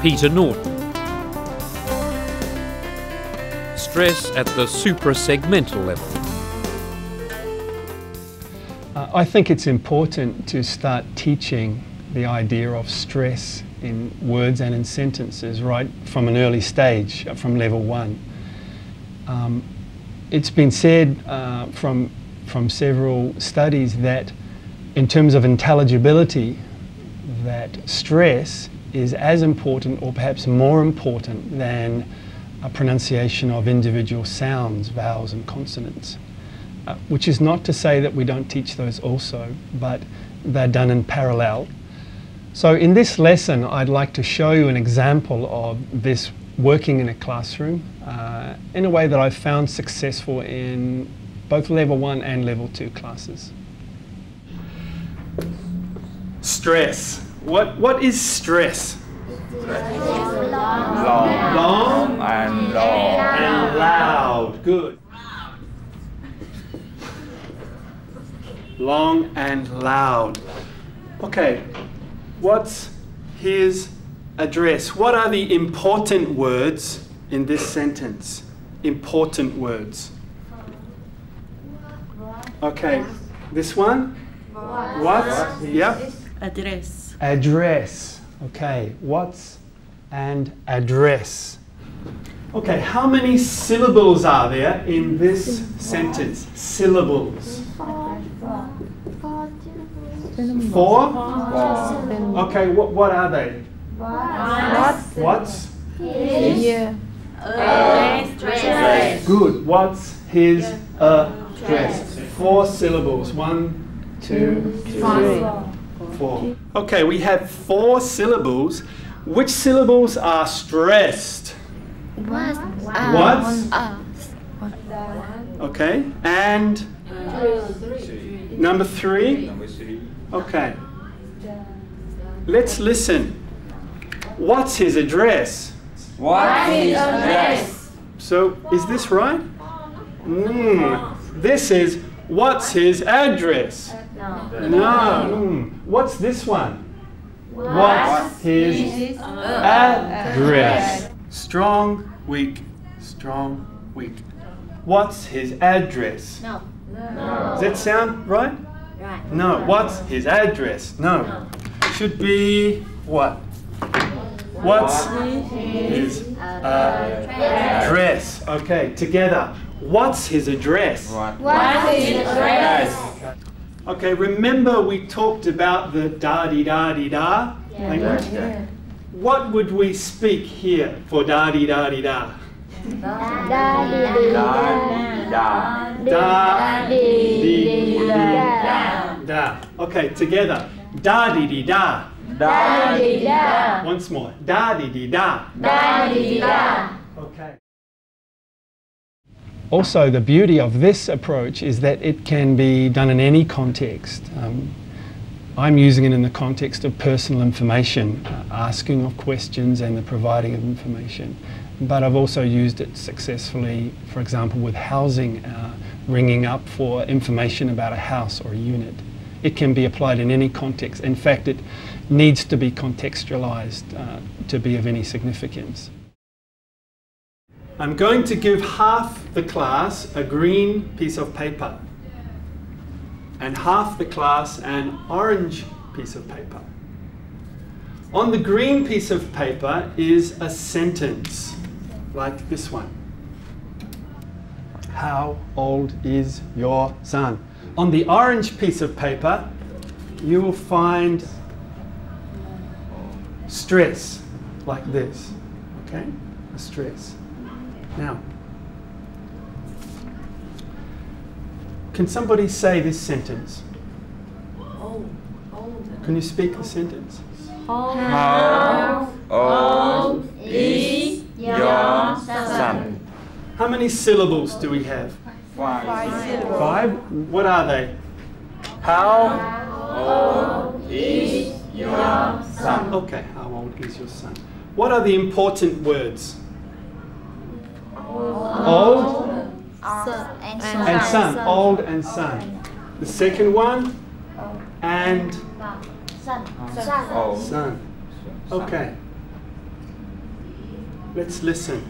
Peter Norton. Stress at the suprasegmental level. I think it's important to start teaching the idea of stress in words and in sentences right from an early stage, from level 1. It's been said from several studies that in terms of intelligibility, that stress is as important or perhaps more important than a pronunciation of individual sounds, vowels and consonants. Which is not to say that we don't teach those also, but they're done in parallel. So in this lesson, I'd like to show you an example of this working in a classroom in a way that I've found successful in both level 1 and level 2 classes. Stress. What is stress? Long and loud. Good. Long and loud. Okay, what's his address? What are the important words in this sentence? Important words. Okay, this one? What? Yep. Address. Address. Okay, what's and address. Okay, how many syllables are there in this sentence? Syllables. 4? Okay, what are they? What's? Good. What's his address? 4 syllables. 1, 2, 3, 4. Okay, we have 4 syllables. Which syllables are stressed? What? Okay, and number 3? Okay. Let's listen. What's his address? What's his address? So, is this right? This is what's his address? No. What's this one? What's his address? Strong, weak, strong, weak. What's his address? No. Does that sound right? Right. No. What's his address? No. Should be what? What's his address? Okay, together. What's his address? What's his address? Okay, remember we talked about the da-dee-da-dee-da language? Yeah. What would we speak here for da-dee-da-dee-da? Da. Okay, together. Da-dee-dee-da. Once more. Da-dee-dee-da. Okay. Also, the beauty of this approach is that it can be done in any context. I'm using it in the context of personal information, asking of questions and the providing of information. But I've also used it successfully, for example, with housing, ringing up for information about a house or a unit. It can be applied in any context. In fact, it needs to be contextualized to be of any significance. I'm going to give half the class a green piece of paper and half the class an orange piece of paper. On the green piece of paper is a sentence like this one. How old is your son? On the orange piece of paper, you will find stress like this, okay? A stress. Now, can somebody say this sentence? Can you speak the sentence? How old is your son? How many syllables do we have? 5. What are they? How old is your son? Okay, how old is your son? What are the important words? Old and son. Old and son. The second one? And son. Okay. Let's listen.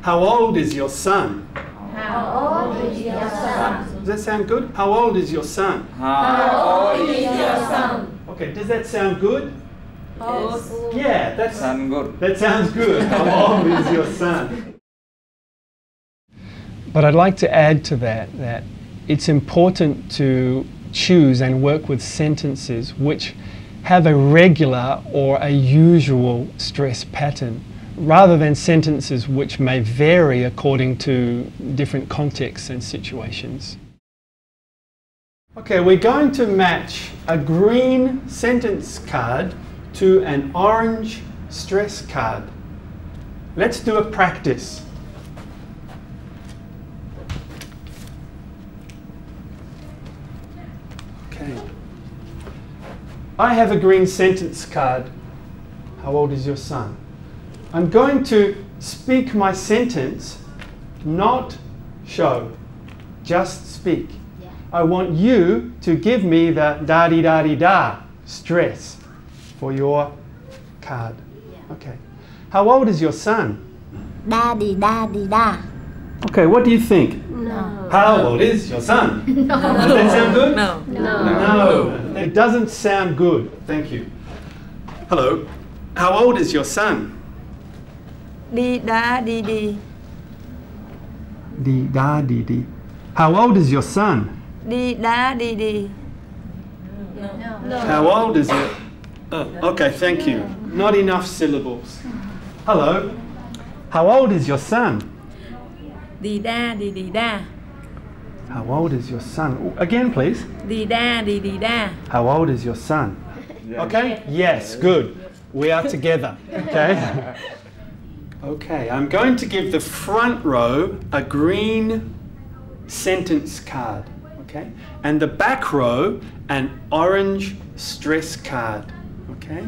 How old is your son? How old is your son? Does that sound good? How old is your son? How old is your son? Okay, does that sound good? Yes. Yeah, that Sound good. sounds good. How old is your son? But I'd like to add to that it's important to choose and work with sentences which have a regular or a usual stress pattern, rather than sentences which may vary according to different contexts and situations. Okay, we're going to match a green sentence card to an orange stress card. Let's do a practice. Okay. I have a green sentence card. How old is your son? I'm going to speak my sentence, not show, just speak. Yeah. I want you to give me the da-di-da-di-da stress for your card. Yeah. Okay. How old is your son? Da di da di da. Okay, what do you think? No. How old is your son? No. Does that sound good? No. No, it doesn't sound good. Thank you. Hello. How old is your son? Đi đá đi đi. Di da di di. How old is your son? Đi đá đi đi. How old is it? Oh, okay, thank you. Not enough syllables. Hello. How old is your son? Đi đá đi đi đá. How old is your son? Oh, again, please. Đi đá đi đi đá. How old is your son? Okay? Yes, good. We are together. Okay? Okay, I'm going to give the front row a green sentence card. Okay? And the back row an orange stress card. Okay?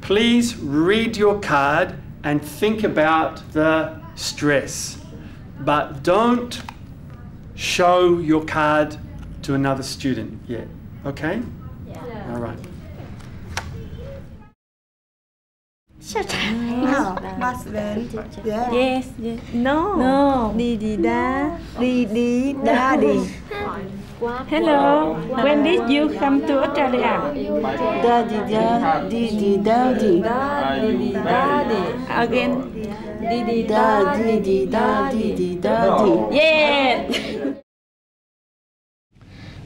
Please read your card and think about the stress. But don't show your card to another student yet. Okay? Yeah. All right. Yes, yes. No. No. Đi đi đá. Đi đi đá đi. Hello. When did you come to Australia? Da di da di di da di. Đi đi đá đi. Again. Đi đi Da di di da di di da di. Yes.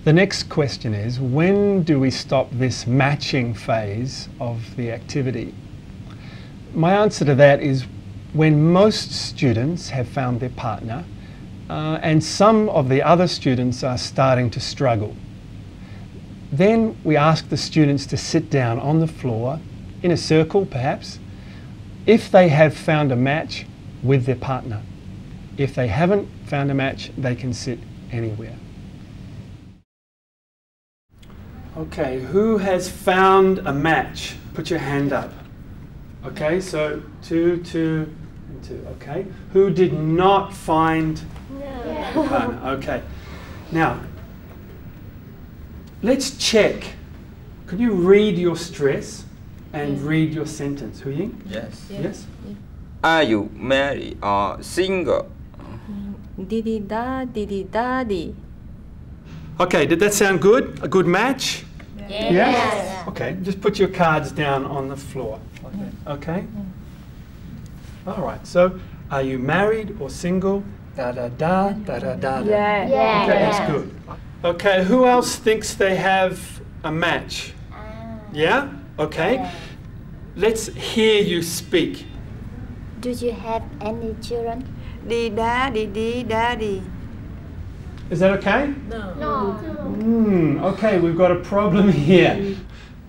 The next question is, when do we stop this matching phase of the activity? My answer to that is when most students have found their partner and some of the other students are starting to struggle. Then we ask the students to sit down on the floor, in a circle perhaps, if they have found a match with their partner. If they haven't found a match, they can sit anywhere. Okay, who has found a match? Put your hand up. Okay, so 2, 2, and 2. Okay, who did not find a partner? Okay, now let's check. Could you read your stress and read your sentence? Hu Ying? Yes. Yes? Are you married or single? Đi đi đá đi đi đá đi. Okay, did that sound good? A good match? Yes. Yes? Okay, just put your cards down on the floor. Like that. Okay? All right, so are you married or single? Da da da, da da da da. Yeah. Yeah. Okay, that's good. Okay, who else thinks they have a match? Yeah? Okay. Let's hear you speak. Do you have any children? Đi đá đi đi đá đi. Is that okay? No. Okay, we've got a problem here.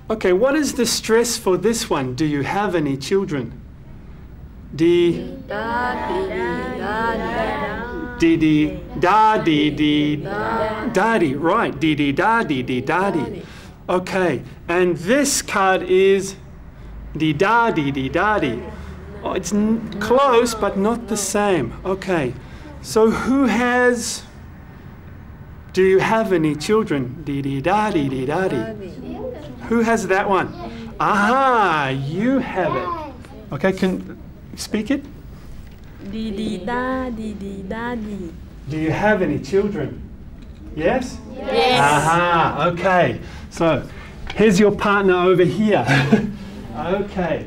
Okay, what is the stress for this one? Do you have any children? Di Đá đi đi đá đi. di di da di di da di. Right, di di da di di da di. Okay, and this card is di da di di da di. Oh, it's close, but not the same. Okay, so who has? Do you have any children? Di di da di di da di. Who has that one? Aha, you have it. Okay, can speak it? Đi đi đa, đi đi đa đi. Do you have any children? Yes? Yes. Aha, okay. So, here's your partner over here. Okay.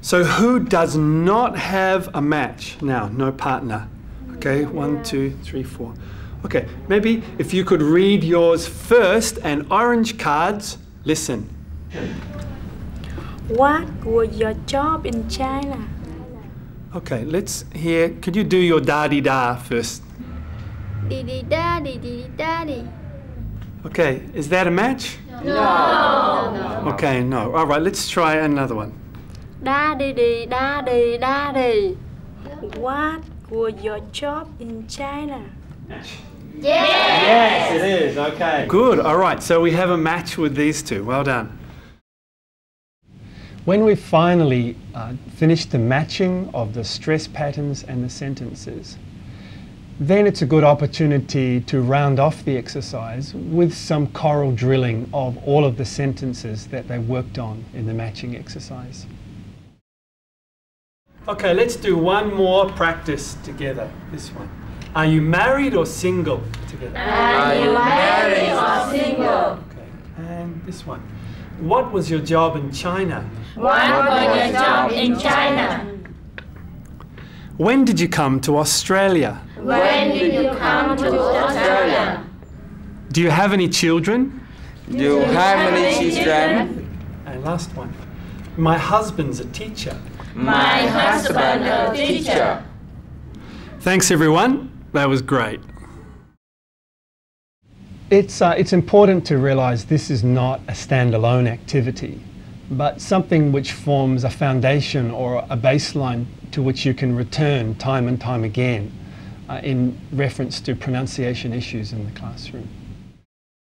So who does not have a match? Now, no partner. Okay, 1, 2, 3, 4. Okay, maybe if you could read yours first and orange cards, listen. What was your job in China? Okay, let's hear. Could you do your da-di-da first? Đi đi đa đi đi đa đi. Okay, is that a match? No. Okay, no. All right, let's try another one. Đa đi đi đa đi đa đi. What was your job in China? Yes, it is. Okay. Good. All right. So we have a match with these two. Well done. When we finally finished the matching of the stress patterns and the sentences, then it's a good opportunity to round off the exercise with some choral drilling of all of the sentences that they worked on in the matching exercise. Okay, let's do one more practice together. This one. Are you married or single? Together. Are you married or single? Okay, and this one. What was your job in China? What was your job in China? When did you come to Australia? When did you come to Australia? Do you have any children? Do you have any children? And last one. My husband's a teacher. My husband a teacher. Thanks everyone. That was great. It's important to realise this is not a standalone activity, but something which forms a foundation or a baseline to which you can return time and time again in reference to pronunciation issues in the classroom.